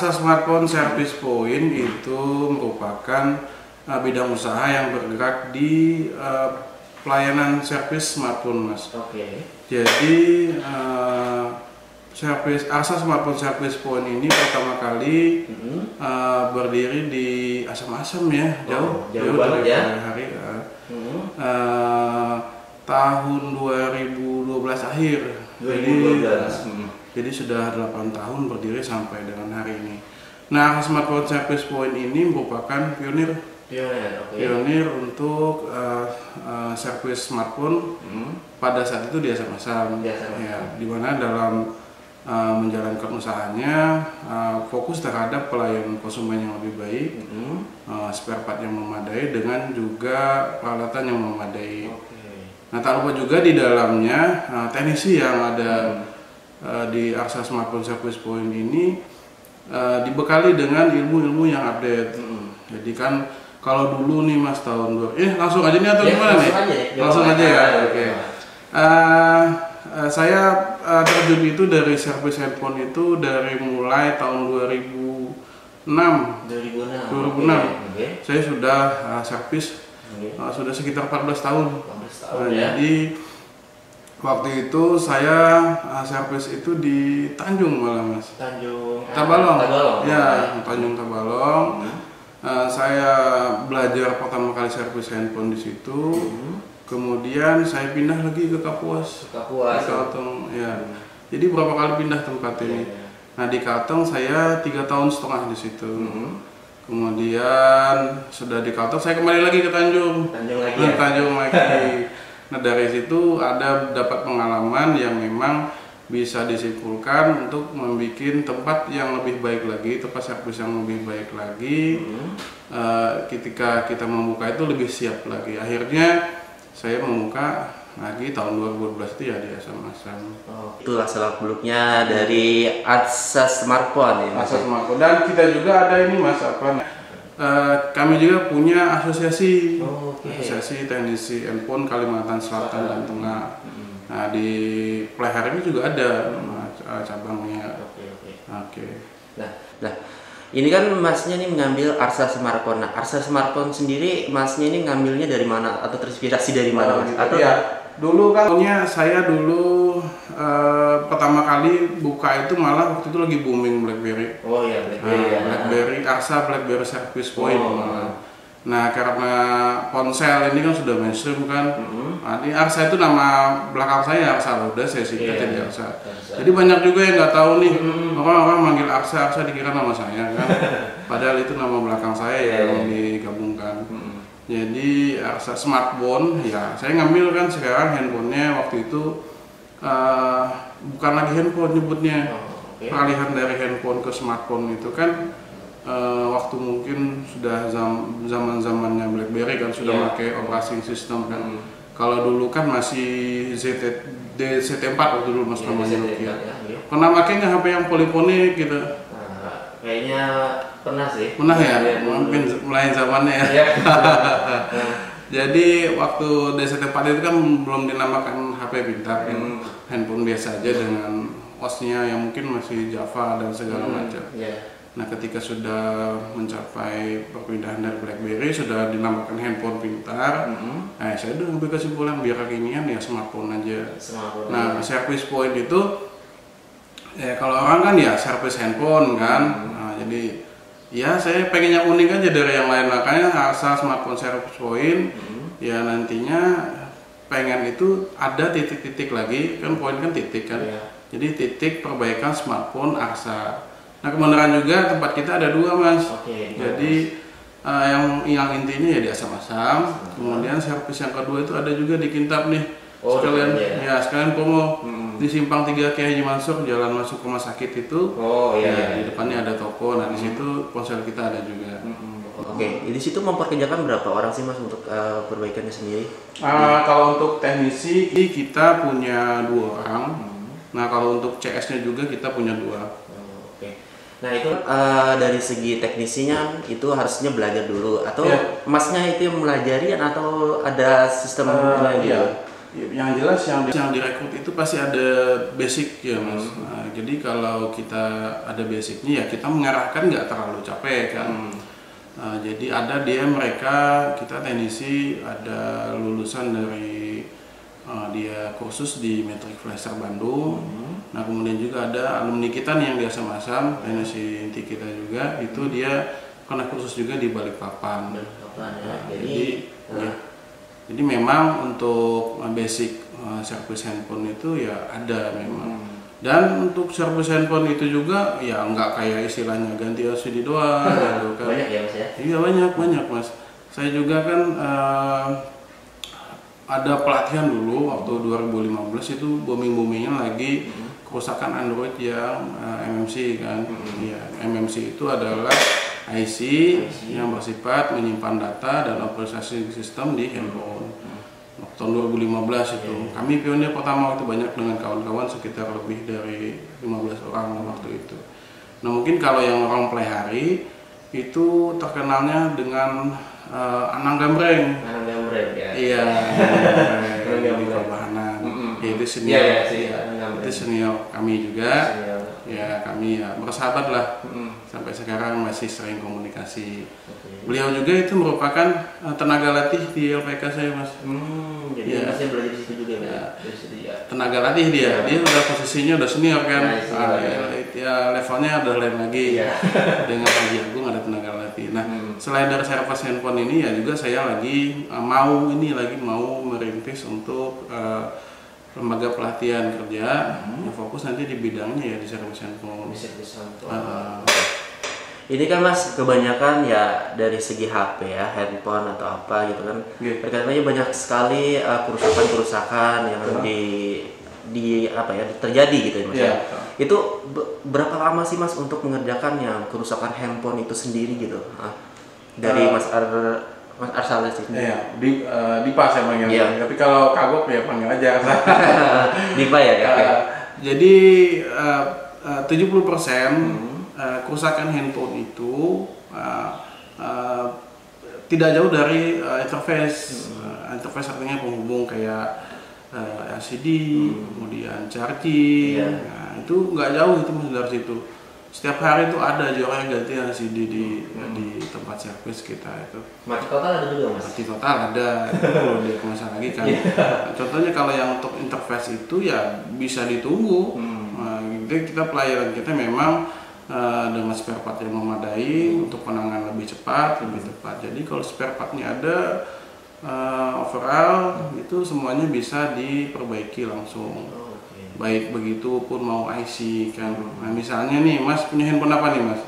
Arsa Smartphone Service Point itu merupakan bidang usaha yang bergerak di pelayanan servis smartphone, Mas. Oke. Jadi Arsa Smartphone Service Point ini pertama kali berdiri di Asam-Asam ya, jauh banget dari ya. hari tahun 2012 akhir. 2012. Jadi sudah 8 tahun berdiri sampai dengan hari ini. Nah, Smartphone Service Point ini merupakan pionir untuk servis smartphone pada saat itu di Asam-Asam. Ya, di mana dalam menjalankan usahanya fokus terhadap pelayanan konsumen yang lebih baik, spare part yang memadai dengan juga peralatan yang memadai. Nah, tak lupa juga di dalamnya teknisi yang ada di Arsa Smartphone Service Point ini dibekali dengan ilmu-ilmu yang update. Jadi kan kalau dulu nih Mas tahun langsung aja nih atau gimana nih? Langsung aja ya. Oke. Saya terjun itu dari servis handphone itu dari mulai tahun 2006. Saya sudah servis sudah sekitar 14 tahun. Jadi waktu itu saya servis itu di Tanjung malah, Mas. Tabalong. Ya, Tanjung Tabalong. Saya belajar pertama kali servis handphone di situ. Kemudian saya pindah lagi ke Kapuas. Di Kalteng, ya. Jadi berapa kali pindah tempat ini. Nah, di Kalteng saya 3,5 tahun di situ. Kemudian sudah di Kalteng saya kembali lagi ke Tanjung. Tanjung lagi. Nah, dari situ dapat pengalaman yang memang bisa disimpulkan untuk membuat tempat yang lebih baik lagi, tempat servis yang lebih baik lagi. Ketika kita membuka itu lebih siap lagi. Akhirnya saya membuka lagi tahun 2012 itu ya di Asam-Asam. Itulah selak beluknya dari Arsa Smartphone ya. Arsa Smartphone. Dan kita juga ada ini Mas kami juga punya asosiasi teknisi handphone Kalimantan Selatan dan Tengah. Nah, di Pleher ini juga ada cabangnya. Nah, ini kan Masnya nih mengambil Arsa Smartphone. Nah, Arsa Smartphone sendiri Masnya ini ngambilnya dari mana atau terinspirasi dari mana, Mas? Atau ya, dulu kan saya pertama kali buka itu malah waktu itu lagi booming BlackBerry. BlackBerry, Arsa BlackBerry Service Point. Nah, karena ponsel ini kan sudah mainstream kan. Ini Arsa itu nama belakang saya, Arsa udah saya singkat jadi Arsa. Jadi banyak juga yang nggak tahu nih, orang-orang manggil Arsa dikira nama saya kan. Padahal itu nama belakang saya yang digabungkan. Jadi Arsa Smartphone, ya saya ngambil kan sekarang handphonenya waktu itu bukan lagi handphone nyebutnya, peralihan dari handphone ke smartphone itu kan waktu mungkin sudah zaman-zamannya BlackBerry kan sudah pakai operating system kan. Kalau dulu kan masih ZT4 waktu dulu Mas namanya Nokia. Pernah pakai nggak HP yang poliponik gitu? Kayaknya pernah sih. Pernah ya? Mungkin mulai zamannya ya. Jadi waktu DCT4 itu kan belum dinamakan HP pintar, handphone biasa aja dengan OS-nya yang mungkin masih Java dan segala macam. Nah, ketika sudah mencapai perpindahan dari BlackBerry sudah dinamakan handphone pintar. Nah, saya udah ngambil kesimpulan biar kekinian ya smartphone aja. Nah, service point itu ya kalau orang kan ya service handphone kan. Nah, jadi ya saya pengen yang unik aja dari yang lain, makanya Arsa Smartphone Service Point ya nantinya pengen itu ada titik-titik lagi kan, poin kan titik kan. Jadi titik perbaikan smartphone Arsa. Nah, kebenaran juga tempat kita ada 2 Mas. Jadi yang intinya ya di Asam-Asam, kemudian servis yang kedua itu ada juga di Kintab nih. Sekalian promo di Simpang 3 Kiai Haji Mansur, jalan masuk rumah sakit itu. Di depannya ada toko. Nah, di situ ponsel kita ada juga. Di situ memperkerjakan berapa orang sih Mas untuk perbaikannya sendiri? Kalau untuk teknisi kita punya 2 orang. Nah, kalau untuk CS-nya juga kita punya 2. Nah, itu dari segi teknisinya itu harusnya belajar dulu atau Masnya itu yang melajari atau ada sistem gitu? Yang jelas yang direkrut itu pasti ada basic ya Mas. Nah, jadi kalau kita ada basicnya ya kita mengarahkan nggak terlalu capek kan. Jadi ada mereka kita teknisi ada lulusan dari dia kursus di Matric Flasher Bandung. Nah kemudian juga ada alumni kita nih yang di Asam-Asam teknisi inti kita juga itu dia kena kursus juga di Balikpapan. Jadi memang untuk basic servis handphone itu ya ada memang. Dan untuk servis handphone itu juga ya nggak kayak istilahnya ganti LCD doang gitu kan. Banyak ya Mas ya? Iya banyak Mas. Saya juga kan ada pelatihan dulu waktu 2015 itu booming-boomingnya lagi kerusakan Android yang MMC kan. Iya, MMC itu adalah IC yang bersifat menyimpan data dan operasi sistem di handphone. Tahun 2015 itu kami pionir pertama waktu banyak dengan kawan-kawan sekitar lebih dari 15 orang waktu itu. Nah mungkin kalau yang orang pelihari itu terkenalnya dengan Anang Gambreng. Anang Gambreng ya. Iya. Di perbahanan. Itu senior. Itu senior kami juga. Ya kami ya bersahabat lah. Sampai sekarang masih sering komunikasi. Beliau juga itu merupakan tenaga latih di LPK saya Mas. Jadi ya. Masnya belajar di situ juga ya? Tenaga latih dia udah posisinya udah senior kan. Ya levelnya udah lain lagi. Dengan Haji Agung ada tenaga latih. Nah selain dari servis handphone ini ya juga saya lagi mau merintis untuk lembaga pelatihan kerja yang fokus nanti di bidangnya ya di servis handphone. Ini kan Mas kebanyakan ya dari segi HP ya, handphone atau apa gitu kan. Terkadang banyak sekali kerusakan-kerusakan yang di apa ya terjadi gitu ya Mas. Itu berapa lama sih Mas untuk mengerjakan yang kerusakan handphone itu sendiri gitu? Dari Mas Arsal sih. Iya, Dipa saya panggil. Tapi kalau kagok ya panggil aja. Dipa ya. Jadi 70% kerusakan handphone itu tidak jauh dari interface. Interface artinya penghubung kayak LCD, kemudian charging. Nah, itu nggak jauh itu dari situ. Setiap hari itu ada aja orang yang ganti LCD di tempat servis kita itu. Mati total ada juga Mas? Mati total ada, perlu dikemaskan lagi kan. Contohnya kalau yang untuk interface itu ya bisa ditunggu. Nah, jadi kita pelayanan kita memang dengan spare part yang memadai untuk penanganan lebih cepat. Jadi kalau spare partnya ada overall itu semuanya bisa diperbaiki langsung. Baik begitu pun mau IC kan. Nah misalnya nih Mas punya handphone apa nih Mas?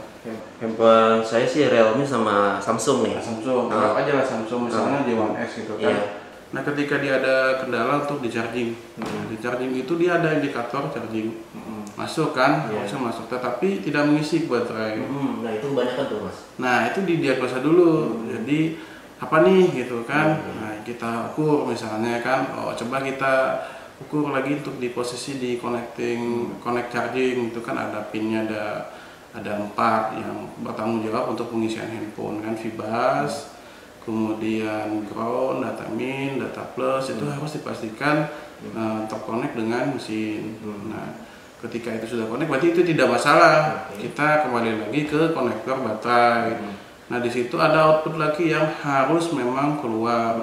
Handphone saya sih Realme sama Samsung nih. Samsung, aja lah Samsung misalnya J1S gitu kan. Nah ketika dia ada kendala untuk di charging, di charging itu dia ada indikator charging. Masuk kan, masuk tetapi tidak mengisi baterai. Nah itu banyak kan tuh Mas. Nah itu didiagnosa dulu. Jadi apa nih gitu kan? Nah kita ukur misalnya kan, coba kita ukur lagi untuk di posisi di connect charging itu kan ada pinnya ada 4 yang bertanggung jawab untuk pengisian handphone kan, VBus, kemudian ground, data min, data plus itu harus dipastikan terkonek dengan mesin. Nah ketika itu sudah connect berarti itu tidak masalah. Kita kembali lagi ke konektor baterai. Nah di situ ada output lagi yang harus memang keluar.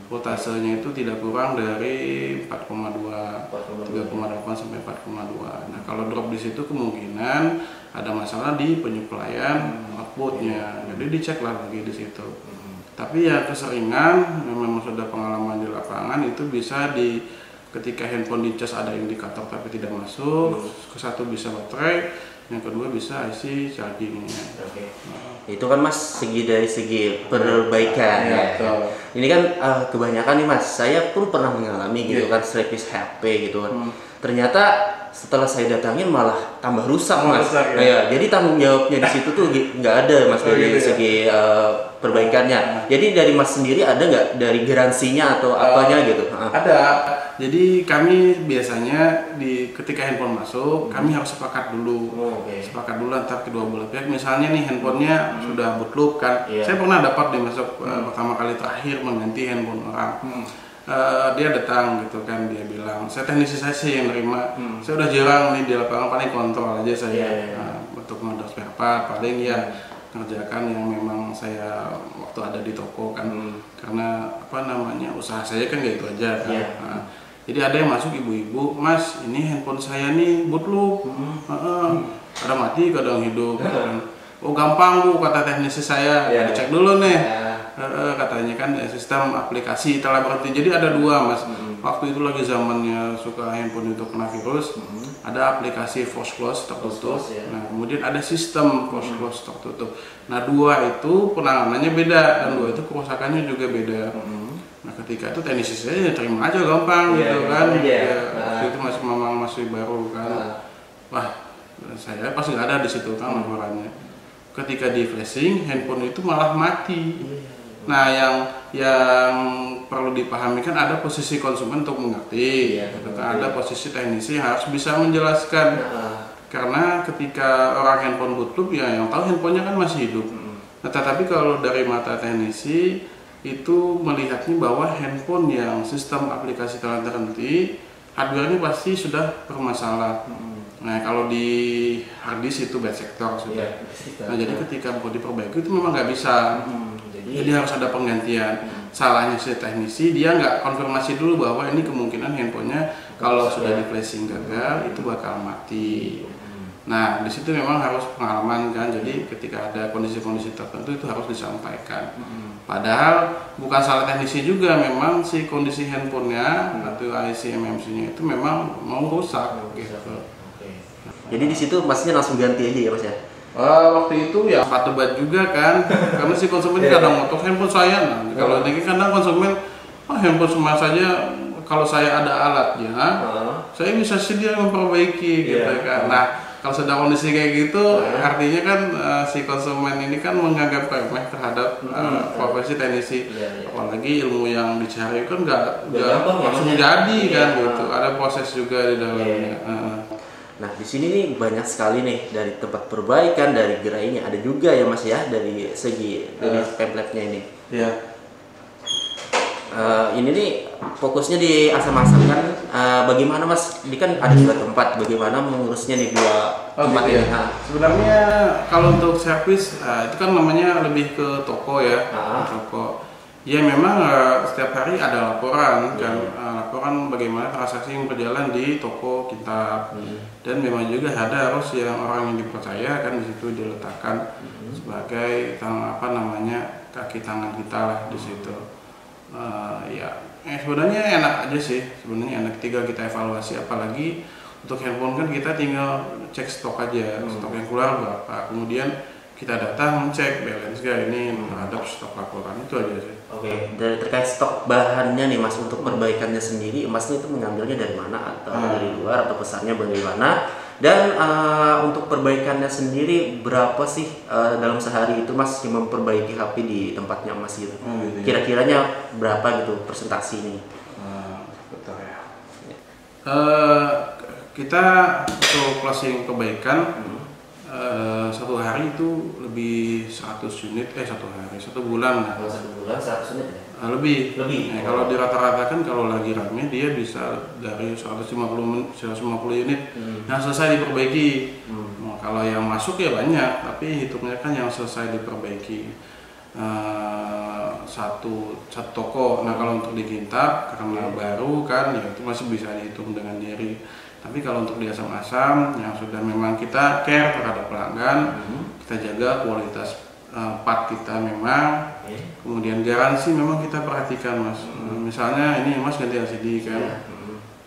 Voltasenya itu tidak kurang dari 4,2, 3,8 sampai 4,2. Nah kalau drop di situ kemungkinan ada masalah di penyuplaian outputnya. Jadi dicek lah lagi di situ. Tapi ya keseringan memang sudah pengalaman di lapangan itu bisa ketika handphone dicas ada indikator tapi tidak masuk, ke satu bisa baterai, yang kedua bisa IC chargingnya. Itu kan Mas dari segi perbaikan ya. Ini kan kebanyakan nih Mas, saya pun pernah mengalami gitu kan servis HP gitu kan. Ternyata setelah saya datangin malah tambah rusak Mas. Jadi tanggung jawabnya di situ tuh nggak ada Mas dari segi perbaikannya. Jadi dari Mas sendiri ada nggak dari garansinya atau apanya gitu? Ada. Jadi kami biasanya ketika handphone masuk, kami harus sepakat dulu. Sepakat dulu antar kedua belah pihak. Misalnya nih handphonenya sudah bootloop kan. Saya pernah dapat masuk pertama kali terakhir mengganti handphone orang. dia datang gitu kan, dia bilang saya teknisi saya sih yang nerima, saya udah jarang nih di lapangan, paling kontrol aja saya untuk ngurus spare part, paling ya ngerjakan yang memang saya waktu ada di toko kan, karena apa namanya usaha saya kan gak itu aja kan. Jadi ada yang masuk ibu-ibu, Mas ini handphone saya nih bootloop, kadang mati kadang hidup. Oh gampang Bu, kata teknisi saya, dicek dulu nih. Katanya kan sistem aplikasi telah berhenti. Jadi ada dua Mas. Waktu itu lagi zamannya suka handphone itu kena virus, ada aplikasi force close tertutup. Nah kemudian ada sistem force close tertutup. Nah dua itu penanganannya beda dan dua itu kerusakannya juga beda. Nah ketika itu teknisi saya terima aja gampang gitu kan. Waktu itu masih baru kan. Wah saya pasti nggak ada di situ kan laporannya. Ketika di flashing handphone itu malah mati. Nah yang perlu dipahami kan ada posisi konsumen untuk mengerti, ada posisi teknisi harus bisa menjelaskan. Karena ketika orang handphone bootloop ya yang tahu handphonenya kan masih hidup. Nah, tetapi kalau dari mata teknisi itu melihatnya bahwa handphone yang sistem aplikasi telah terhenti, hardware-nya pasti sudah bermasalah. Nah kalau di harddisk itu bad sector sudah. Nah jadi ketika mau diperbaiki itu memang nggak bisa. Jadi harus ada penggantian. Salahnya si teknisi dia nggak konfirmasi dulu bahwa ini kemungkinan handphonenya kalau sudah di flashing gagal itu bakal mati. Nah di situ memang harus pengalaman kan. Jadi ketika ada kondisi-kondisi tertentu itu harus disampaikan. Padahal bukan salah teknisi juga, memang si kondisi handphonenya atau IC MMC-nya itu memang mau rusak gitu. Jadi di situ pastinya langsung ganti aja ya Mas ya? Waktu itu ya sepatu bat juga kan, karena si konsumen kadang motor handphone saya, nah kalau ini kadang konsumen handphone semua saja, kalau saya ada alatnya, saya bisa sedia memperbaiki gitu kan. Nah kalau sedang kondisi kayak gitu, artinya kan si konsumen ini kan menganggap remeh terhadap profesi teknisi, apalagi ilmu yang dicari kan nggak langsung jadi kan gitu, ada proses juga di dalamnya. Nah di sini nih banyak sekali nih dari tempat perbaikan, dari gerainya ada juga ya Mas ya, dari segi dari pamphletnya ini. Ini nih fokusnya di asam-asam kan, bagaimana Mas? Ini kan ada dua tempat, bagaimana mengurusnya nih dua tempat ini? Sebenarnya kalau untuk servis itu kan namanya lebih ke toko ya, toko. Ya memang setiap hari ada laporan kan, laporan bagaimana transaksi yang berjalan di toko kita, dan memang juga ada harus yang orang yang dipercaya kan di situ diletakkan sebagai kaki tangan kita lah di situ. Sebenarnya enak aja sih, sebenarnya enak, tinggal kita evaluasi, apalagi untuk handphone kan kita tinggal cek stok aja, stok yang keluar berapa, kemudian kita datang cek balance gak ini terhadap stok laporan, itu aja sih. Dari terkait stok bahannya nih Mas, untuk perbaikannya sendiri Mas itu mengambilnya dari mana, atau dari luar, atau pesannya bagaimana? Dan untuk perbaikannya sendiri berapa sih dalam sehari itu Mas yang memperbaiki HP di tempatnya Mas gitu? Kira-kiranya berapa gitu persentasinya? Betul ya. Kita untuk closing perbaikan satu hari itu lebih 100 unit, satu bulan lah. Kalau satu bulan 100 unit ya? Lebih. Kalau di rata-rata kan kalau lagi rame dia bisa dari 150 unit yang selesai diperbaiki. Nah, kalau yang masuk ya banyak, tapi hitungnya kan yang selesai diperbaiki satu toko. Nah kalau untuk di Kintab karena baru kan ya itu masih bisa dihitung dengan diri. Tapi kalau untuk di asam-asam yang sudah memang kita care terhadap pelanggan, kita jaga kualitas part kita memang, kemudian garansi memang kita perhatikan Mas. Misalnya ini Mas ganti LCD kan,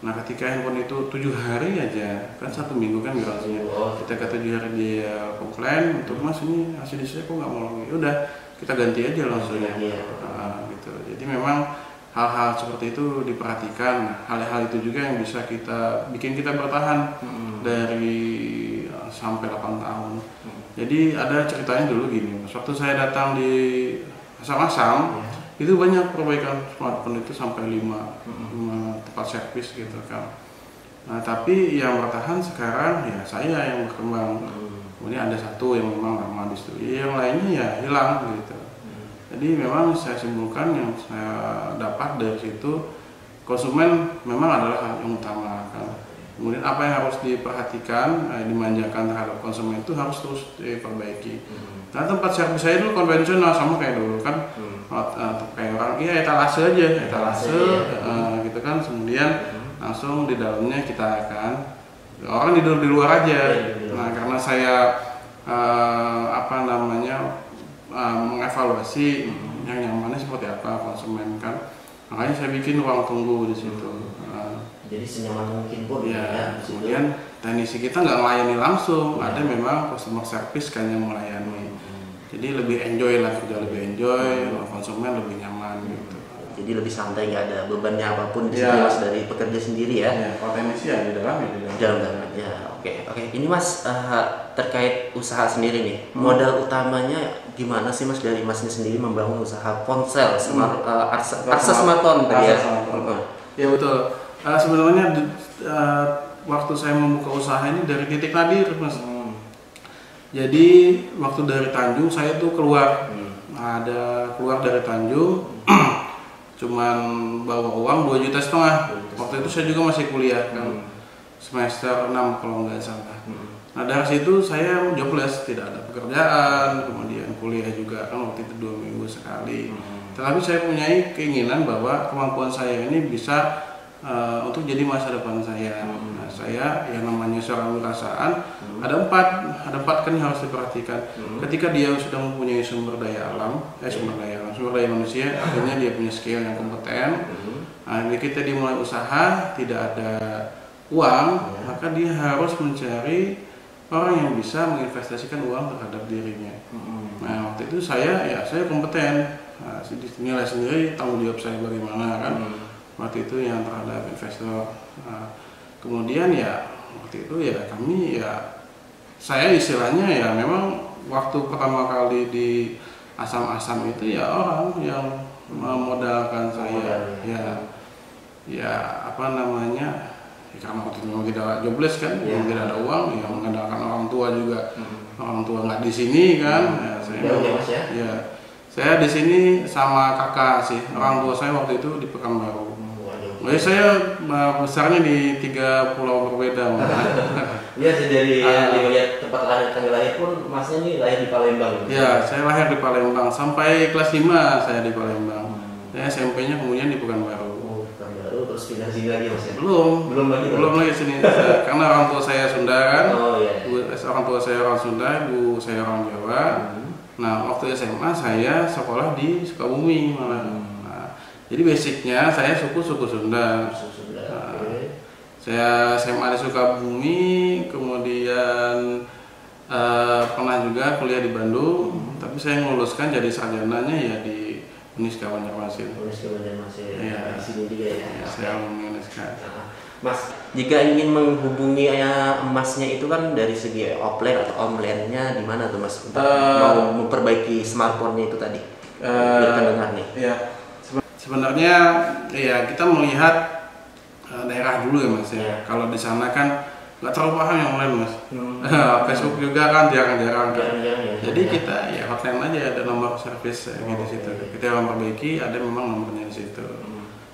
nah ketika handphone itu 7 hari aja, kan 1 minggu kan garansinya, kita ke 7 hari dia komplain, untuk Mas ini LCD saya kok nggak mau lagi, udah kita ganti aja langsung gitu. Jadi memang hal-hal seperti itu diperhatikan. Hal-hal itu juga yang bisa bikin kita bertahan dari sampai 8 tahun. Jadi ada ceritanya dulu gini, waktu saya datang di Asam-Asam itu banyak perbaikan smartphone itu sampai 5 tempat servis gitu kan. Nah tapi yang bertahan sekarang ya saya yang berkembang. Kemudian ada satu yang memang lama di situ, yang lainnya ya hilang gitu. Jadi memang saya simpulkan yang saya dapat dari situ konsumen memang adalah hal yang utama kan. Kemudian apa yang harus diperhatikan, dimanjakan terhadap konsumen itu harus terus diperbaiki. Nah tempat servis saya dulu konvensional sama kayak dulu kan, kayak orang iya etalase aja, gitu kan. Kemudian langsung di dalamnya kita akan orang tidur di luar aja. Nah karena saya mengevaluasi yang nyamannya seperti apa konsumen kan, makanya saya bikin ruang tunggu di situ. Jadi senyaman mungkin pun ya. Kemudian teknisi kita nggak melayani langsung, ada memang customer service kan yang melayani. Jadi lebih enjoy lah, kerja lebih enjoy, konsumen lebih nyaman gitu. Jadi lebih santai, nggak ada bebannya apapun di sini Mas dari pekerja sendiri ya. Kalau teknisi ya di dalam ya. Oke. Ini Mas terkait usaha sendiri nih, modal utamanya gimana sih Mas dari Masnya sendiri membangun usaha ponsel akses smartphone tadi ya? Ya betul. Sebenarnya waktu saya membuka usaha ini dari titik nadir Mas. Jadi waktu dari Tanjung saya tuh keluar dari Tanjung cuman bawa uang 2,5 juta. Waktu itu saya juga masih kuliah kan, semester 6 kalau nggak salah. Nah dari situ saya jobless, tidak ada pekerjaan, kemudian kuliah juga kan waktu itu 2 minggu sekali. Tetapi saya punya keinginan bahwa kemampuan saya ini bisa untuk jadi masa depan saya. Nah, saya yang namanya seorang wirausahaan ada empat kan yang harus diperhatikan. Ketika dia sudah mempunyai sumber daya manusia, akhirnya dia punya skill yang kompeten. Nah, kita dimulai usaha tidak ada uang, maka dia harus mencari orang yang bisa menginvestasikan uang terhadap dirinya. Nah, waktu itu saya kompeten. Nah, nilai sendiri tanggung jawab saya bagaimana kan. Waktu itu yang terhadap investor. Kemudian ya waktu itu saya istilahnya ya memang waktu pertama kali di Asam itu ya orang yang memodalkan saya. Karena waktu itu memang tidak jobless kan, tidak ada uang, yang mengandalkan orang tua juga. Orang tua nggak di sini kan. Saya di sini sama kakak sih. Orang tua saya waktu itu di Pekanbaru. Saya besarnya di 3 pulau berbeda. Iya, dari lihat tempat lahir pun Masnya ini lahir di Palembang. Ya, saya lahir di Palembang sampai kelas 5 saya di Palembang. Saya SMP-nya kemudian di Pekanbaru. Pekanbaru terus pindah sini lagi Mas ya? Belum lagi sini. Karena orang tua saya Sunda kan. Orang tua saya orang Sunda, ibu saya orang Jawa. Nah, waktu SMA saya sekolah di Sukabumi malah. Jadi basicnya saya suku Sunda. Saya SMA di Sukabumi, kemudian pernah juga kuliah di Bandung, tapi saya meluluskan jadi sarjananya ya di Uniska Banjarmasin. Ya, di sini juga ya. Saya alumni Uniska. Mas, jika ingin menghubungi Masnya itu kan dari segi offline atau online-nya di mana tuh Mas? Untuk mau memperbaiki smartphone-nya itu tadi. Berpendengar nih. Ya. Sebenarnya ya kita melihat daerah dulu ya Mas ya. Kalau di sana kan nggak terlalu paham yang online Mas. Facebook juga kan jarang-jarang. Jadi kita ya hotline aja, ada nomor service di situ. Kita memperbaiki, ada memang nomornya di situ.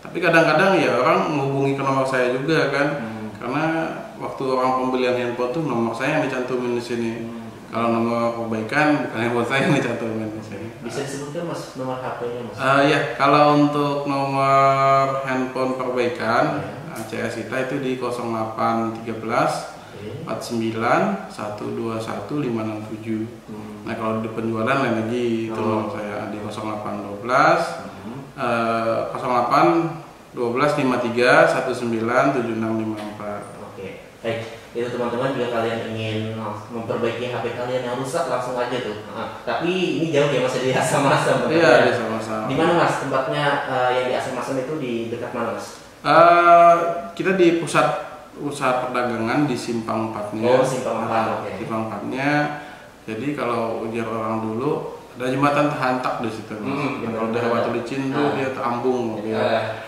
Tapi kadang-kadang ya orang menghubungi ke nomor saya juga kan. Karena waktu orang pembelian handphone tuh nomor saya yang dicantumin di sini. Kalau nomor perbaikan bukan handphone saya yang dicantumin di sini. Bisa disebutkan Mas nomor HP-nya Mas? Ya, kalau untuk nomor handphone perbaikan CS kita itu di 0813 49 121 567. Nah, kalau di penjualan lain lagi itu nomor saya di 0812 08 12 53 19 7654. Oke. Baik. Itu teman-teman juga kalian ingin memperbaiki HP kalian yang rusak langsung aja tuh. Tapi ini jauh ya Mas di Asam-Asam. Iya, di Asam-Asam. Di mana Mas tempatnya yang di Asam-Asam itu di dekat mana Mas? Kita di pusat perdagangan di Simpang 4-nya. Oh, Simpang 4. Oke. Simpang 4-nya. Jadi kalau ujar orang dulu ada jembatan terhantak di situ. Kalau dari Watu Licin tuh dia terambung.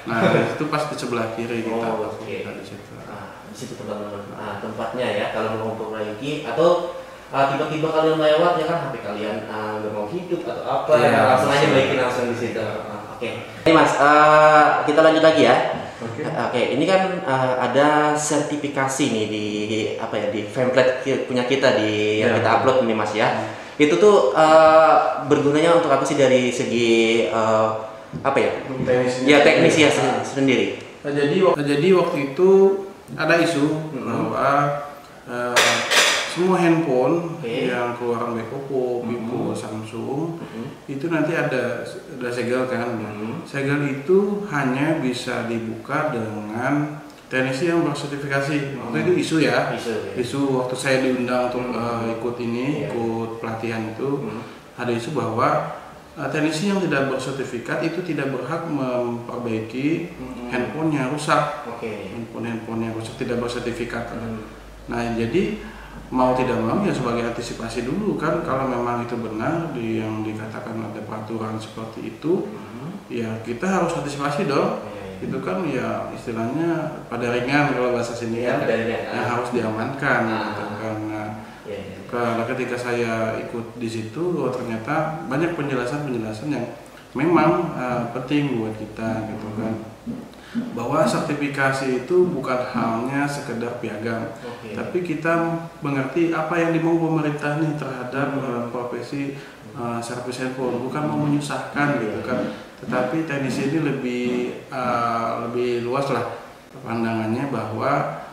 Nah, itu pas di sebelah kiri kita. Di situ. Di situ teman-teman tempatnya ya kalau mau memperbaiki atau tiba-tiba kalian lewat ya kan HP kalian nggak mau hidup atau apa langsung aja baikin langsung di situ. Oke. Ini Mas, kita lanjut lagi ya. Oke, ini kan ada sertifikasi nih di template punya kita yang kita upload ini Mas ya. Itu tuh bergunanya untuk apa sih dari segi teknis ya sendiri. Jadi waktu itu ada isu bahwa semua handphone yang keluaran baik Oppo, Vivo, Samsung itu nanti ada segel kan. Segel itu hanya bisa dibuka dengan teknisi yang bersertifikasi. Waktu itu isu ya. Isu waktu saya diundang untuk ikut pelatihan itu ada isu bahwa teknisi yang tidak bersertifikat itu tidak berhak memperbaiki handphone yang rusak. Handphone yang rusak tidak bersertifikat. Nah, jadi mau tidak mau ya sebagai antisipasi dulu kan, kalau memang itu benar yang dikatakan ada peraturan seperti itu, ya kita harus antisipasi dong. Itu kan ya istilahnya pada ringan kalau bahasa sini yang harus diamankan gitu kan. Karena ketika saya ikut di situ, ternyata banyak penjelasan yang memang penting buat kita gitu kan. Bahwa sertifikasi itu bukan hanya sekedar piagam, tapi kita mengerti apa yang dimau pemerintah nih terhadap profesi servis handphone, bukan mau menyusahkan gitu kan, tetapi teknisi ini lebih luas lah pandangannya bahwa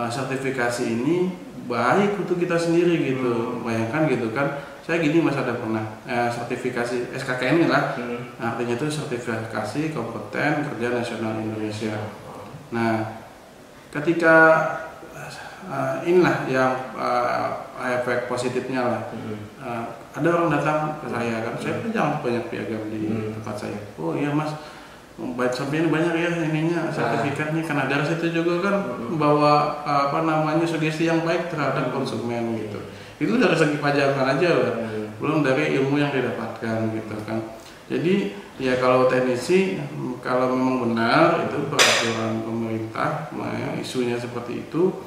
sertifikasi ini baik untuk kita sendiri gitu. Bayangkan gitu kan, saya gini Mas ada pernah sertifikasi SKKN lah, artinya itu sertifikasi kompeten kerja nasional Indonesia. Nah, ketika inilah yang efek positifnya lah, ada orang datang ke saya kan, saya punya banyak piagam di tempat saya. Oh iya Mas, sampai ini banyak ya ininya sertifikatnya, karena dari situ juga kan membawa sugesti yang baik terhadap konsumen gitu. Itu dari segi pajakan aja lah, belum dari ilmu yang didapatkan gitu kan. Jadi ya kalau teknisi, kalau memang benar itu peraturan pemerintah isunya seperti itu,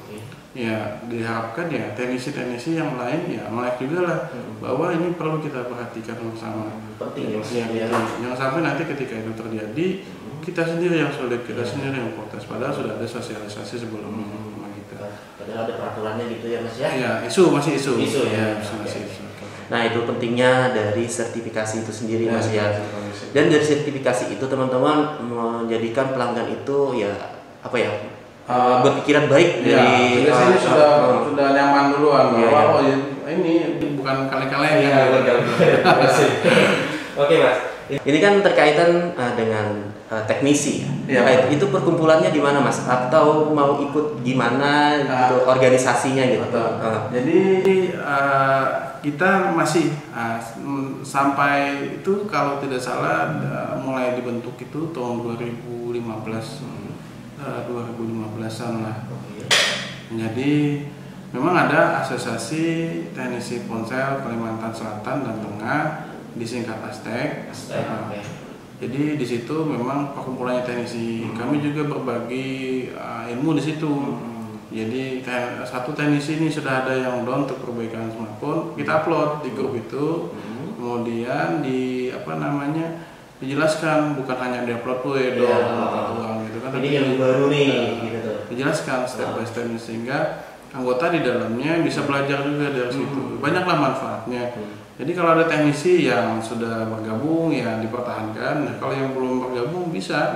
ya diharapkan ya teknisi-teknisi yang lain ya melek juga lah, bahwa ini perlu kita perhatikan bersama. Penting ya. Jangan sampai nanti ketika itu terjadi kita sendiri yang sulit, kita sendiri yang protes, padahal sudah ada sosialisasi sebelumnya. Padahal ada peraturannya gitu ya Mas ya? Iya, masih isu ya. Masih isu. Nah itu pentingnya dari sertifikasi itu sendiri Mas ya. Dan dari sertifikasi itu teman-teman menjadikan pelanggan itu berpikiran baik dari sini sudah nyaman duluan bahwa ini bukan kali-kali ya. Oke Mas. Ini kan terkaitan dengan teknisi ya. Itu perkumpulannya di mana Mas? Atau mau ikut gimana gitu organisasinya gitu? Jadi kita masih sampai itu kalau tidak salah mulai dibentuk itu tahun 2015-an lah. Jadi memang ada asosiasi teknisi ponsel Kalimantan Selatan dan Tengah, disingkat ASTEK. Jadi di situ memang perkumpulannya teknisi. Kami juga berbagi ilmu di situ. Jadi satu teknisi ini sudah ada yang down untuk perbaikan smartphone, kita upload di grup itu. Kemudian dijelaskan, bukan hanya diupload doang gitu kan. Ini yang baru nih gitu. Dijelaskan step by step sehingga anggota di dalamnya bisa belajar juga dari situ. Banyaklah manfaatnya. Jadi kalau ada teknisi yang sudah bergabung ya dipertahankan. Nah, kalau yang belum bergabung bisa.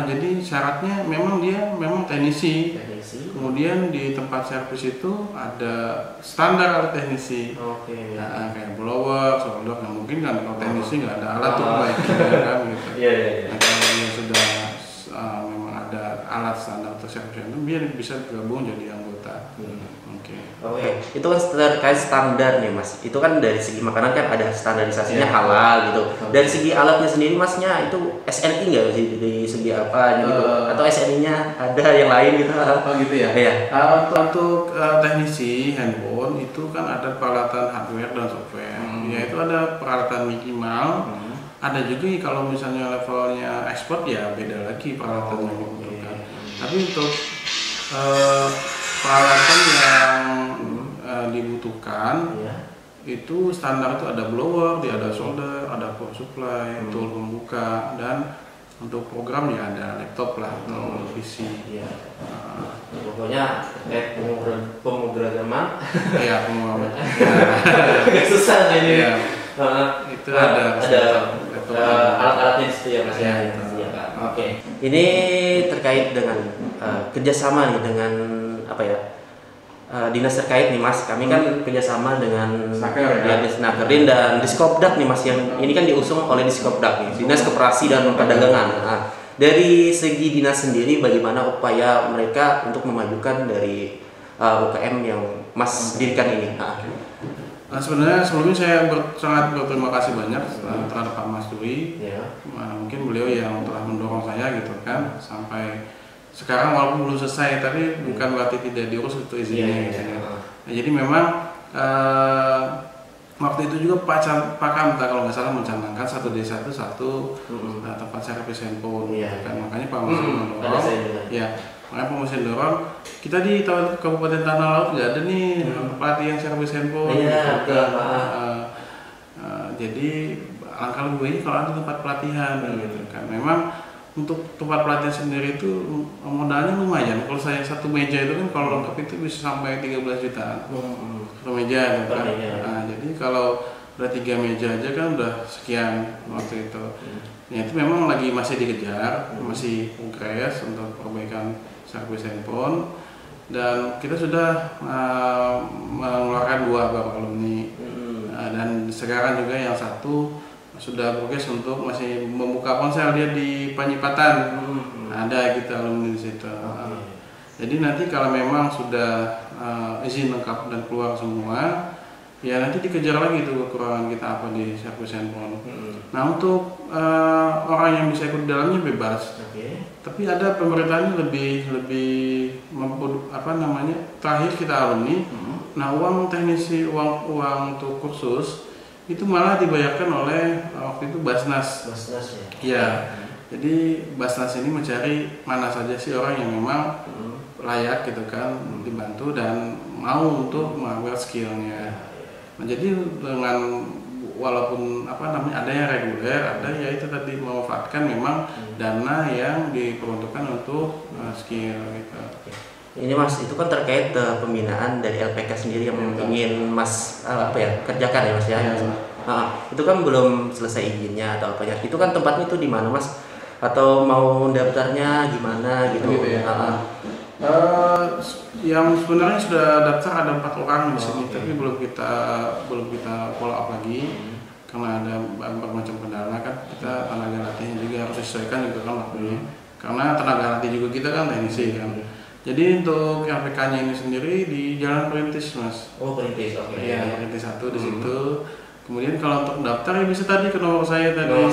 Jadi syaratnya memang dia teknisi. Kemudian di tempat servis itu ada standar alat teknisi. Kayak blower, solder. Nah, mungkin kan kalau teknisi nggak ada alat untuk perbaikan kan gitu. Nah, kalau dia sudah memang ada alat standar untuk servis itu, dia bisa bergabung jadi anggota. Itu kan terkait standar nih Mas. Itu kan dari segi makanan kan ada standarisasinya halal gitu. Dari segi alatnya sendiri Masnya itu SNI nggak sih, dari segi apa gitu? Atau SNI-nya ada yang lain gitu? Gitu ya. Iya. Untuk teknisi handphone itu kan ada peralatan hardware dan software. Yaitu ada peralatan minimal. Ada juga kalau misalnya levelnya expert ya beda lagi peralatan yang dibutuhkan. Tapi untuk peralatan yang dibutuhkan itu standar itu ada blower, ada solder, ada power supply, tool pembuka, dan untuk program ya ada laptop lah atau PC. Iya. Pokoknya pemrograman. Iya, pemrograman. Susah ini. Iya. Itu ada alat-alatnya itu ya Mas ya. Oke. Ini terkait dengan kerjasama nih dengan apa ya? Dinas terkait nih Mas, kami kan kerjasama dengan Snakerin dan Diskopdak nih Mas, yang ini kan diusung oleh Diskopdak nih, Dinas Koperasi dan Perdagangan. Nah, dari segi dinas sendiri bagaimana upaya mereka untuk memajukan dari UKM yang Mas dirikan ini? Nah, sebenarnya sebelumnya saya sangat berterima kasih banyak terhadap Pak Mas Dwi. Mungkin beliau yang telah mendorong saya gitu kan sampai sekarang walaupun belum selesai, tapi bukan berarti tidak diurus itu izinnya. Nah, jadi memang waktu itu juga Pak Kamta kalau nggak salah mencanangkan satu desa itu satu tempat servis handphone. Kan makanya Pak Mas mendorong. Makanya Pak Mas dorong. Kita di Kabupaten Tanah Laut nggak ada nih pelatihan servis handphone. Jadi alangkah lebih baik kalau ada tempat pelatihan gitu kan. Memang untuk tempat pelatihan sendiri itu modalnya lumayan. Kalau saya satu meja itu kan kalau lengkap itu bisa sampai 13 jutaan satu meja kan. Nah, jadi kalau udah 3 meja aja kan udah sekian waktu itu. Ya itu memang masih dikejar, masih progres untuk perbaikan servis handphone, dan kita sudah mengeluarkan 2 baru alumni. Dan sekarang juga yang satu sudah progres untuk masih membuka ponsel dia di Panyipatan. Ada gitu alumni di situ. Jadi nanti kalau memang sudah izin lengkap dan keluar semua, ya nanti dikejar lagi tuh kekurangan kita apa di servis handphone. Nah, untuk orang yang bisa ikut di dalamnya bebas. Tapi ada pemerintahnya lebih terakhir kita alumni. Nah, uang teknisi, uang untuk kursus itu malah dibayarkan oleh waktu itu Basnas. Ya. Jadi Basnas ini mencari mana saja sih orang yang memang layak gitu kan dibantu dan mau untuk mengambil skillnya. Nah, jadi dengan walaupun ada yang reguler, ada ya itu tadi memanfaatkan memang dana yang diperuntukkan untuk skill gitu. Ini Mas, itu kan terkait pembinaan dari LPK sendiri yang ingin Mas kerjakan ya Mas ya. Itu kan belum selesai izinnya atau apanya. Itu kan tempatnya itu di mana Mas? Atau mau daftarnya gimana gitu? Yang sebenarnya sudah daftar ada 4 orang di sini, tapi belum kita follow up lagi karena ada bermacam kendala kan. Kita tenaga latihnya juga harus disesuaikan juga kan waktunya. Karena tenaga latih juga kita kan teknisi kan. Jadi untuk LPK-nya ini sendiri di Jalan Perintis Mas. Perintis, oke. Iya, Perintis 1 di situ. Kemudian kalau untuk daftar ya bisa tadi ke nomor saya tadi.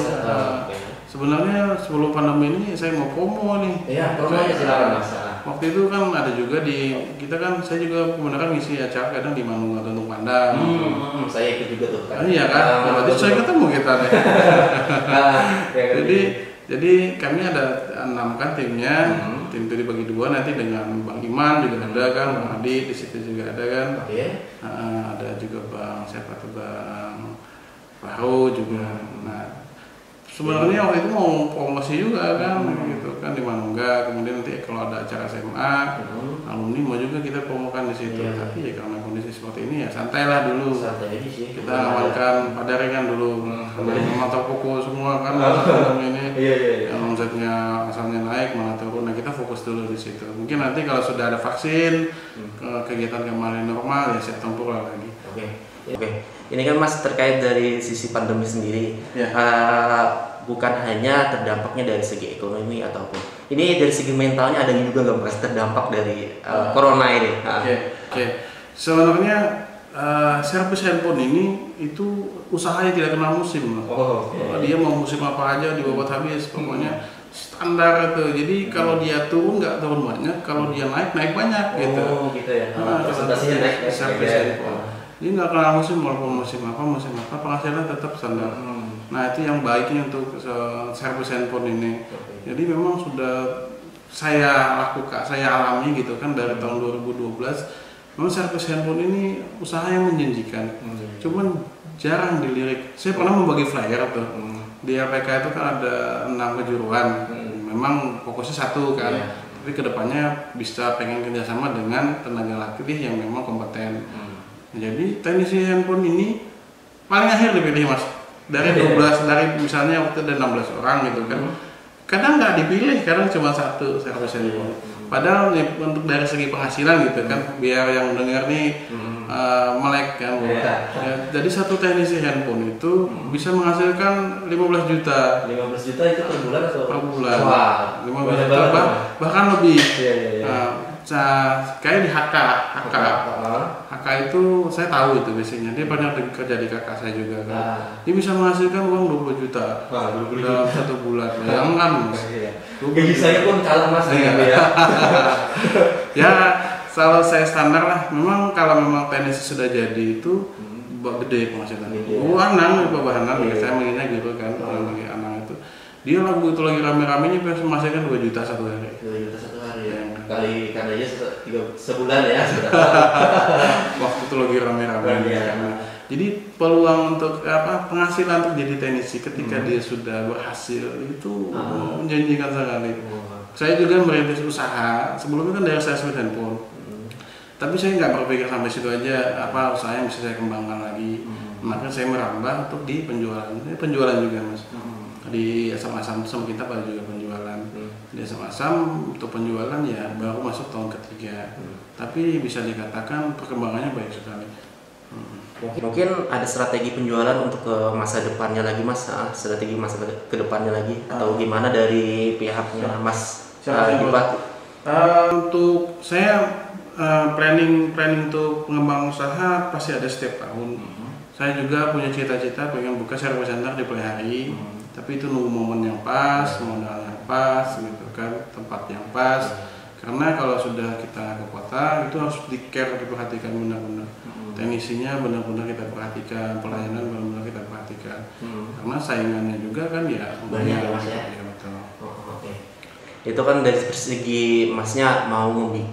Sebenarnya sebelum pandemi ini saya mau promo nih. Iya, promonya silakan Mas. Waktu itu kan ada juga kita kan saya juga kebenaran ngisi acara kadang di Manunggal Tuntung Pandang. Saya ikut juga tuh kan. Iya kan. Berarti saya ketemu kita nih. Jadi kami ada 6 kan timnya. Tim itu dibagi 2 nanti dengan Bang Iman juga ada kan, Bang Adi di situ juga ada kan. Ada juga Bang Bang Fahru juga. Nah, sebenarnya waktu itu mau promosi juga kan gitu kan di Manunggal. Kemudian nanti kalau ada acara SMA, alumni mau juga kita promokan di situ. Tapi ya karena kondisi seperti ini ya santailah dulu. Kita awalkan pada ringan dulu. Memang terpukul semua kan ini. Yang omsetnya asalnya naik malah turun. Nah, kita fokus dulu di situ. Mungkin nanti kalau sudah ada vaksin, kegiatan kembali normal ya siap tempur lagi. Oke. Ini kan Mas terkait dari sisi pandemi sendiri. Bukan hanya terdampaknya dari segi ekonomi ataupun ini dari segi mentalnya ada juga nggak Mas terdampak dari corona ini? Sebenarnya servis handphone ini itu usahanya tidak kenal musim. Dia mau musim apa aja dibawa habis, pokoknya standar itu. Jadi kalau dia turun nggak turun banyak, kalau dia naik banyak gitu. Gitu ya. Presentasinya naik servis handphone. Jadi nggak kenal musim, walaupun musim apa penghasilan tetap standar. Nah, itu yang baiknya untuk servis handphone ini. Jadi memang sudah saya alami gitu kan dari tahun 2012 memang servis handphone ini usaha yang menjanjikan. Cuman jarang dilirik. Saya pernah membagi flyer tuh. Di RPK itu kan ada 6 kejuruan. Memang fokusnya satu kan. Tapi kedepannya bisa pengen kerjasama dengan tenaga latih yang memang kompeten. Jadi teknisi handphone ini paling akhir dipilih mas. Dari 12, dari misalnya waktu ada 16 orang gitu kan. Kadang nggak dipilih, kadang cuma satu servis handphone. Padahal nih, untuk dari segi penghasilan gitu kan, biar yang dengar nih melek kan. Ya, jadi satu teknisi handphone itu bisa menghasilkan 15 juta. 15 juta itu per bulan atau? Per bulan. Wah, 15 juta bahkan lebih. Kayak di HK itu saya tahu itu biasanya dia pernah kerja di kakak saya juga kan. Dia bisa menghasilkan uang 20 juta dalam 1 bulan. Bayangkan mas. Gaji saya pun kalah mas dengan ya. Ya kalau saya standar lah. Memang kalau memang teknisi sudah jadi itu gede penghasilan. Anang bahangan saya mengingat gitu kan bagi Anang itu. Dia lagu itu lagi rame-ramenya bisa menghasilkan 2 juta satu hari. 2 juta satu hari ya. Kali karena sebulan ya. Waktu itu lagi rame-ramenya. Jadi peluang untuk penghasilan untuk jadi teknisi ketika dia sudah berhasil itu menjanjikan sekali. Saya juga merintis usaha sebelumnya kan dari servis handphone. Tapi saya nggak berpikir sampai situ aja usaha yang bisa saya kembangkan lagi. Maka saya merambah untuk di penjualan juga mas. Di Asam-Asam sama kita pada juga penjualan. Di Asam-Asam untuk penjualan ya baru masuk tahun ketiga. Tapi bisa dikatakan perkembangannya baik sekali. Mungkin ada strategi penjualan untuk ke masa depannya lagi mas, strategi masa ke depannya lagi atau gimana dari pihaknya mas Dipak? Untuk saya planning untuk pengembang usaha pasti ada setiap tahun. Saya juga punya cita-cita pengen buka service center di Pelihari. Tapi itu nunggu momen yang pas, modal yang pas, gitu kan, tempat yang pas. Karena kalau sudah kita ke kota itu harus di-care, diperhatikan benar-benar. Teknisinya benar-benar kita perhatikan, pelayanan benar-benar kita perhatikan. Karena saingannya juga kan ya banyak ya mas ya. Ya betul. Itu kan dari segi masnya mau membuat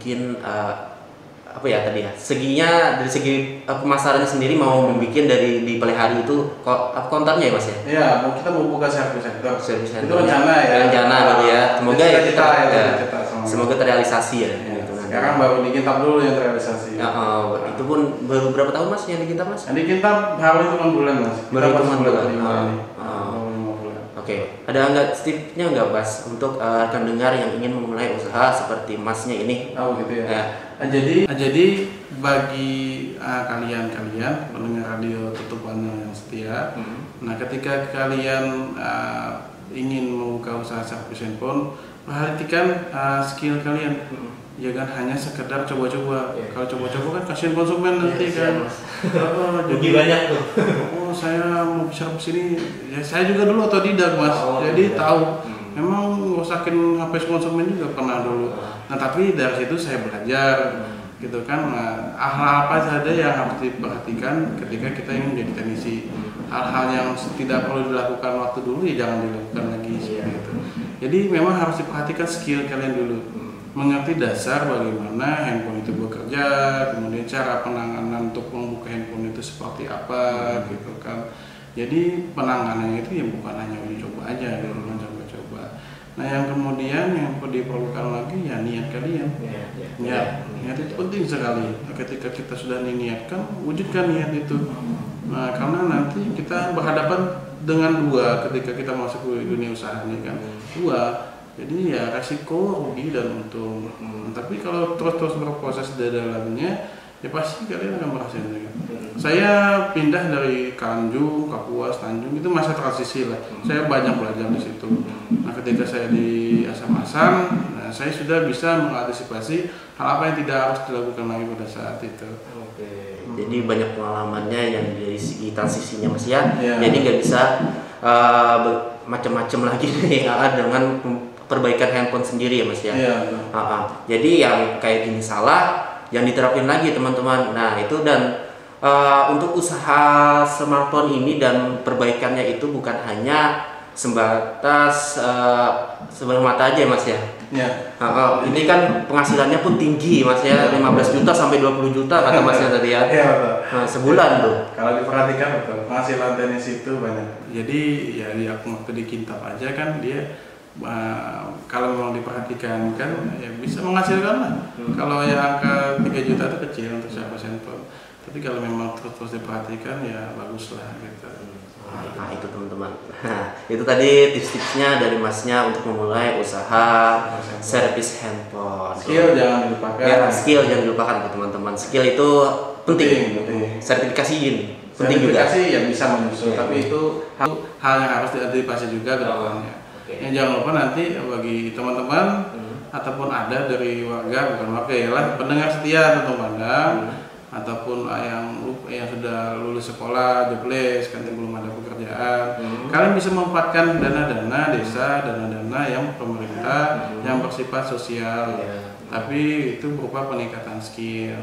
seginya dari segi pemasarannya sendiri mau membuat dari di Pelihari itu kontennya ya mas ya? Iya, kita mau buka service center. Itu rencana ya. Rencana baru ya. Semoga semoga terrealisasi ya. Sekarang baru di Kintab dulu yang terrealisasi. Itu pun baru berapa tahun mas yang di Kintab mas? Yang di Kintab baru hitungan bulan mas. Baru hitungan bulan. Oke. Ada nggak tipsnya nggak mas untuk rekan dengar yang ingin memulai usaha seperti masnya ini? Gitu ya. Jadi bagi kalian pendengar radio tutupannya yang setia, nah ketika kalian ingin membuka usaha servis handphone, perhatikan skill kalian. Jangan hanya sekedar coba-coba. Kalau coba-coba kan kasihan konsumen nanti kan. Jadi banyak tuh. Saya mau servis ini. Ya saya juga dulu otodidak mas. Jadi tahu. Memang ngosakin HP konsumen juga pernah dulu. Nah tapi dari situ saya belajar, gitu kan. Hal-hal apa saja yang harus diperhatikan ketika kita ingin menjadi teknisi. Hal-hal yang tidak perlu dilakukan waktu dulu ya jangan dilakukan lagi seperti itu. Jadi memang harus diperhatikan skill kalian dulu. Mengerti dasar bagaimana handphone itu bekerja, kemudian cara penanganan untuk membuka handphone itu seperti apa, gitu kan. Jadi penanganannya itu ya bukan hanya uji coba aja, gitu kan, coba-coba. Nah yang kemudian yang diperlukan lagi ya niat kalian. Niat itu penting sekali. Ketika kita sudah niatkan, wujudkan niat itu. Nah karena nanti kita berhadapan dengan dua ketika kita masuk ke dunia usaha ini kan, dua. Jadi ya resiko, rugi dan untung. Tapi kalau terus berproses di dalamnya, ya pasti kalian akan berhasil. Saya pindah dari Kanjung, Kapuas, Tanjung itu masa transisi lah. Saya banyak belajar di situ. Nah ketika saya di Asam-Asam, saya sudah bisa mengantisipasi hal apa yang tidak harus dilakukan lagi pada saat itu. Jadi banyak pengalamannya yang dari segi transisinya mas ya. Jadi nggak bisa macam-macam lagi dengan perbaikan handphone sendiri ya mas ya. Jadi yang kayak gini salah, yang diterapin lagi teman-teman. Nah itu dan untuk usaha smartphone ini dan perbaikannya itu bukan hanya sebatas sebelah mata aja mas ya. Ya. Ini kan penghasilannya pun tinggi Mas ya, 15 juta sampai 20 juta kata Masnya tadi ya. Iya betul. Nah, sebulan tuh. Kalau diperhatikan betul, penghasilan tenis itu banyak. Jadi ya dia waktu di Kintab aja kan dia kalau memang diperhatikan kan ya bisa menghasilkan lah. Kalau yang angka 3 juta itu kecil untuk service handphone. Tapi kalau memang terus diperhatikan ya bagus lah gitu. Nah itu teman-teman, itu tadi tips-tipsnya dari Masnya untuk memulai usaha servis handphone. Skill jangan dilupakan. Ya, skill jangan dilupakan teman-teman. Skill itu penting. Sertifikasi penting juga. Sertifikasi ya bisa menyusul, tapi itu hal yang harus diantisipasi juga ke depannya. Yang jangan lupa nanti bagi teman-teman ataupun ada dari warga, bukan warga ya lah, pendengar setia tentu pandang. Ataupun yang sudah lulus sekolah, jobless, kan belum ada pekerjaan, kalian bisa memanfaatkan dana-dana desa, dana-dana yang pemerintah yang bersifat sosial, tapi itu berupa peningkatan skill.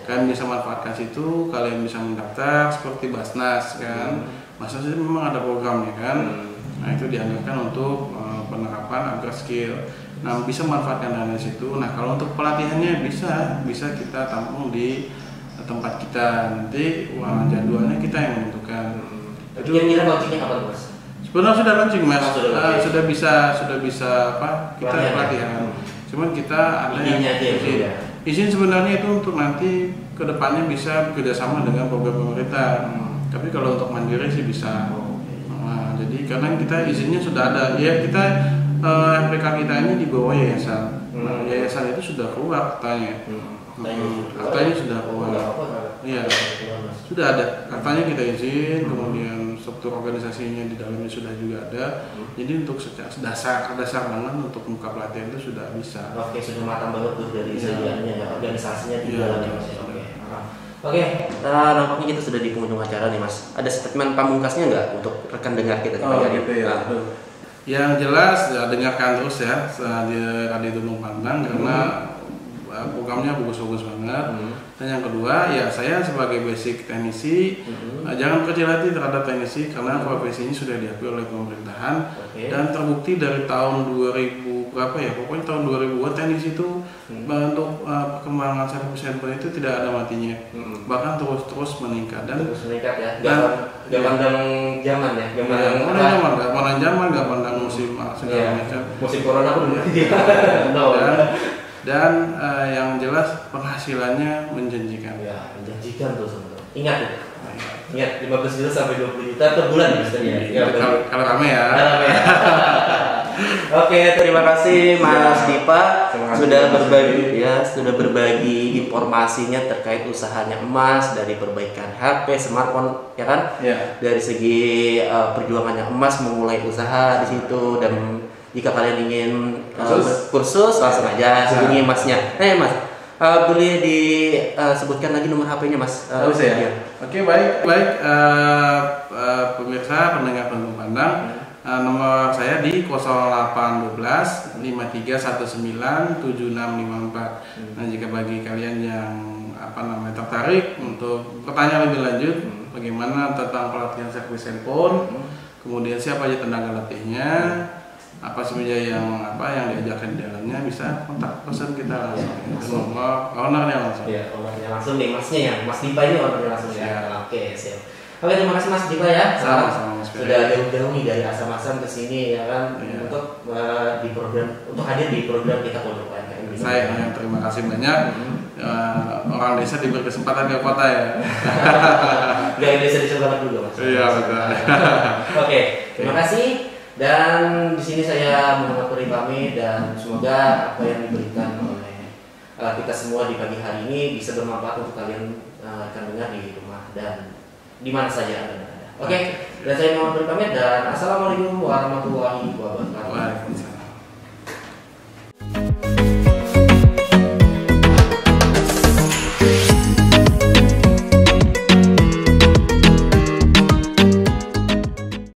Kalian bisa manfaatkan situ, kalian bisa mendaftar seperti Basnas kan, Basnas itu memang ada programnya kan, nah itu dianggarkan untuk penerapan agar skill. Nah bisa manfaatkan dana situ. Nah kalau untuk pelatihannya bisa kita tampung di tempat kita, nanti uang jadwalnya kita yang menentukan. Itu kira-kira launchingnya kapan Mas? Sebenarnya sudah launching Mas, sudah bisa kita pelatihan. Cuman kita ada izin sebenarnya itu untuk nanti kedepannya bisa bekerjasama dengan program pemerintah. Tapi kalau untuk mandiri sih bisa. Jadi karena kita izinnya sudah ada, ya kita RPK kita ini di bawah yayasan. Yayasan itu sudah keluar katanya. Katanya sudah keluar. Iya. Sudah ada. Katanya kita izin, kemudian struktur organisasinya di dalamnya sudah juga ada. Jadi untuk secara dasar banget untuk buka pelatihan itu sudah bisa. Oke, sudah matang banget tuh dari sedianya ya, organisasinya di dalamnya. Oke, nampaknya kita sudah di penghujung acara nih Mas. Ada statement pamungkasnya nggak untuk rekan dengar kita? Gitu ya. Yang jelas ya, dengarkan terus ya di Radio Tulung Pandang karena programnya bagus-bagus banget. Dan yang kedua ya saya sebagai basic teknisi jangan kecil hati terhadap teknisi karena profesi ini sudah diakui oleh pemerintahan dan terbukti dari tahun 2000 berapa ya, pokoknya tahun 2000 teknisi itu untuk perkembangan servis handphone itu tidak ada matinya, bahkan terus meningkat dan terus meningkat ya. Gak pandang zaman ya, gak pandang zaman, gak pandang musim segala macam. Musim corona pun dan yang jelas penghasilannya menjanjikan. Ya, menjanjikan tuh teman-teman. Ingat ya. Ingat 15 juta sampai 20 juta per bulan ya. Kalau rame ya. Oke, terima kasih Mas Dipa sudah berbagi informasinya terkait usahanya Emas dari perbaikan HP, smartphone ya kan? Ya. Dari segi perjuangannya Emas memulai usaha di situ dan jika kalian ingin kursus langsung aja hubungi Masnya. Mas, boleh disebutkan lagi nomor HP-nya Mas? Ya. Oke, baik. Pemirsa pendengar Tulung Pandang, nomor saya di 0812 5319 7654. Nah, jika bagi kalian yang tertarik untuk bertanya lebih lanjut bagaimana tentang pelatihan servis handphone, kemudian siapa aja tenaga latihnya, apa saja yang diajarkan di dalamnya, bisa kontak pesan kita langsung. Itu nomor ownernya langsung. Iya, ownernya langsung nih Masnya ya. Mas Dipa ini ownernya langsung ya. Oke, siap. Oke, terima kasih Mas Dipa ya. Sama-sama. Sudah jauh-jauh nih dari Asam-Asam ke sini ya kan untuk di program, untuk hadir di program kita Pondok UMKM ini. Saya yang terima kasih banyak. Orang desa diberi kesempatan ke kota ya. Gak desa disebut dulu Mas. Iya betul. Oke, terima kasih. Dan di sini saya Muhammad Puri pamit dan semoga apa yang diberikan oleh kita semua di pagi hari ini bisa bermanfaat untuk kalian akan dengar di rumah dan di mana saja Anda berada. Oke, dan saya Muhammad Puri pamit dan assalamualaikum warahmatullahi wabarakatuh.